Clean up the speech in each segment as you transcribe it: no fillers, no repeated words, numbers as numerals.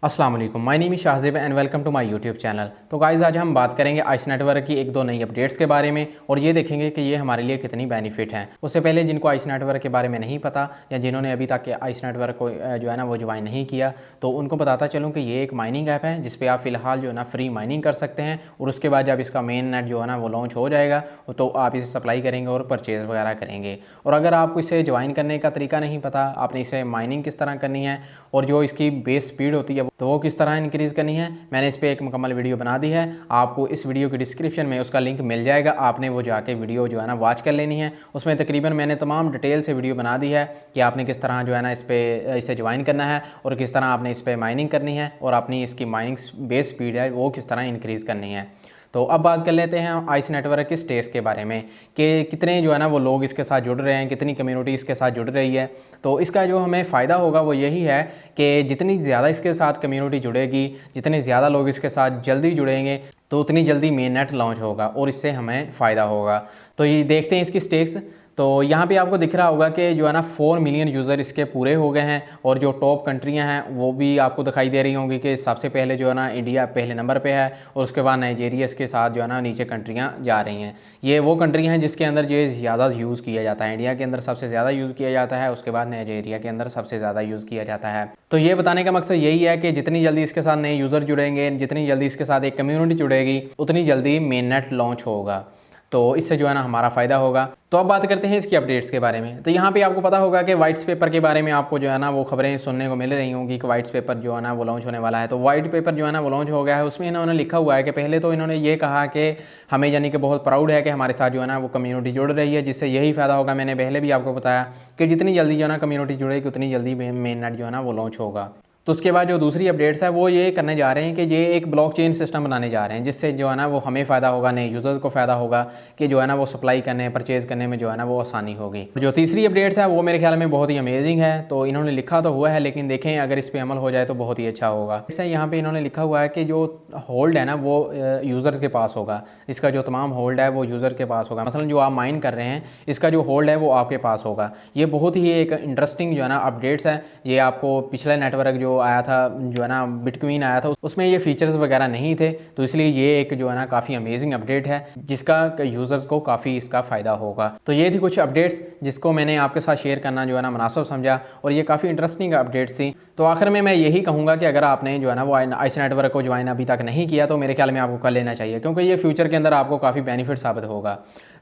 अस्सलाम वालेकुम, my name is Shahzeb and welcome to my YouTube channel. तो गाइस आज हम बात करेंगे आइस नेटवर्क की एक दो नई अपडेट्स के बारे में और ये देखेंगे कि ये हमारे लिए कितनी बेनिफिट हैं। उससे पहले जिनको आइस नेटवर्क के बारे में नहीं पता या जिन्होंने अभी तक आइस नेटवर्क को जो है ना वो ज्वाइन नहीं किया, तो उनको बताता चलूँ कि ये एक माइनिंग ऐप है जिस पर आप फ़िलहाल जो है ना फ्री माइनिंग कर सकते हैं और उसके बाद जब इसका मेन नेट जो है ना वो लॉन्च हो जाएगा तो आप इसे सप्लाई करेंगे और परचेज़ वगैरह करेंगे। और अगर आपको इसे ज्वाइन करने का तरीका नहीं पता, आपने इसे माइनिंग किस तरह करनी है और जो इसकी बेस स्पीड होती है तो वो किस तरह इंक्रीज़ करनी है, मैंने इस पर एक मुकम्मल वीडियो बना दी है। आपको इस वीडियो की डिस्क्रिप्शन में उसका लिंक मिल जाएगा, आपने वो जाके वीडियो जो है ना वॉच कर लेनी है। उसमें तकरीबन मैंने तमाम डिटेल से वीडियो बना दी है कि आपने किस तरह जो है ना इसे ज्वाइन करना है और किस तरह आपने इस पर माइनिंग करनी है और अपनी इसकी माइनिंग बेस स्पीड है वो किस तरह इंक्रीज़ करनी है। तो अब बात कर लेते हैं आइस नेटवर्क के स्टेज के बारे में कि कितने जो है ना वो लोग इसके साथ जुड़ रहे हैं, कितनी कम्युनिटी इसके साथ जुड़ रही है। तो इसका जो हमें फ़ायदा होगा वो यही है कि जितनी ज़्यादा इसके साथ कम्युनिटी जुड़ेगी, जितने ज़्यादा लोग इसके साथ जल्दी जुड़ेंगे तो उतनी जल्दी मेन नेट लॉन्च होगा और इससे हमें फ़ायदा होगा। तो ये देखते हैं इसकी स्टेक्स। तो यहाँ पे आपको दिख रहा होगा कि जो है ना 4 मिलियन यूज़र इसके पूरे हो गए हैं और जो टॉप कंट्रियाँ हैं वो भी आपको दिखाई दे रही होंगी कि सबसे पहले जो है ना इंडिया पहले नंबर पे है और उसके बाद नाइजीरिया इसके साथ जो है ना नीचे कंट्रियाँ जा रही हैं। ये वो कंट्री हैं जिसके अंदर जो ज़्यादा यूज़ किया जाता है। इंडिया के अंदर सबसे ज़्यादा यूज़ किया जाता है, उसके बाद नाइजीरिया के अंदर सबसे ज़्यादा यूज़ किया जाता है। तो ये बताने का मकसद यही है कि जितनी जल्दी इसके साथ नए यूज़र जुड़ेंगे, जितनी जल्दी इसके साथ एक कम्युनिटी जुड़ेगी, उतनी जल्दी मेन नेट लॉन्च होगा। तो इससे जो है ना हमारा फ़ायदा होगा। तो अब बात करते हैं इसकी अपडेट्स के बारे में। तो यहाँ पे आपको पता होगा कि वाइट पेपर के बारे में आपको जो है ना वो खबरें सुनने को मिल रही होंगी कि वाइट पेपर जो है ना वो लॉन्च होने वाला है। तो वाइट पेपर जो है ना वो लॉन्च हो गया है। उसमें इन्होंने लिखा हुआ है कि पहले तो इन्होंने ये कहा कि हमें यानी कि बहुत प्राउड है कि हमारे साथ जो है ना वो कम्युनिटी जुड़ रही है, जिससे यही फ़ायदा होगा। मैंने पहले भी आपको बताया कि जितनी जल्दी जो है ना कम्युनिटी जुड़ेगी उतनी जल्दी मेन नेट जो है ना वो लॉन्च होगा। तो उसके बाद जो दूसरी अपडेट्स है वो ये करने जा रहे हैं कि ये एक ब्लॉकचेन सिस्टम बनाने जा रहे हैं जिससे जो है ना वो हमें फ़ायदा होगा, नए यूज़र्स को फ़ायदा होगा कि जो है ना वो सप्लाई करने परचेज़ करने में जो है ना वो आसानी होगी। जो तीसरी अपडेट्स है वो मेरे ख्याल में बहुत ही अमेजिंग है। तो इन्होंने लिखा तो हुआ है लेकिन देखें अगर इस पर अमल हो जाए तो बहुत ही अच्छा होगा। जैसे यहाँ पर इन्होंने लिखा हुआ है कि जो होल्ड है ना वो यूज़र के पास होगा, इसका जो तमाम होल्ड है वो यूज़र के पास होगा। मसलन जो आप माइन कर रहे हैं इसका जो होल्ड है वो आपके पास होगा। ये बहुत ही एक इंटरेस्टिंग जो है ना अपडेट्स है। ये आपको पिछला नेटवर्क जो आया था जो है ना बिटकॉइन आया था उसमें ये फीचर्स वगैरह नहीं थे, तो इसलिए ये एक जो है ना काफ़ी अमेजिंग अपडेट है जिसका यूज़र्स को काफ़ी इसका फ़ायदा होगा। तो ये थी कुछ अपडेट्स जिसको मैंने आपके साथ शेयर करना जो है ना मुनासिब समझा और ये काफ़ी इंटरेस्टिंग अपडेट्स थी। तो आखिर में मैं यही कहूँगा कि अगर आपने जो है ना वो आइस नेटवर्क को ज्वाइन अभी तक नहीं किया तो मेरे ख्याल में आपको कर लेना चाहिए, क्योंकि ये फ्यूचर के अंदर आपको काफ़ी बेनिफिट साबित होगा।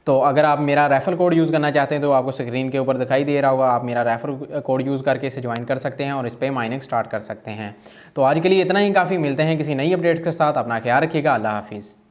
तो अगर आप मेरा रेफर कोड यूज़ करना चाहते हैं तो आपको स्क्रीन के ऊपर दिखाई दे रहा होगा, आप मेरा रेफर कोड यूज़ करके इसे ज्वाइन कर सकते हैं और इस पर माइनिंग स्टार्ट कर सकते हैं। तो आज के लिए इतना ही काफ़ी, मिलते हैं किसी नई अपडेट के साथ। अपना ख्याल रखिएगा। अल्लाह हाफिज़।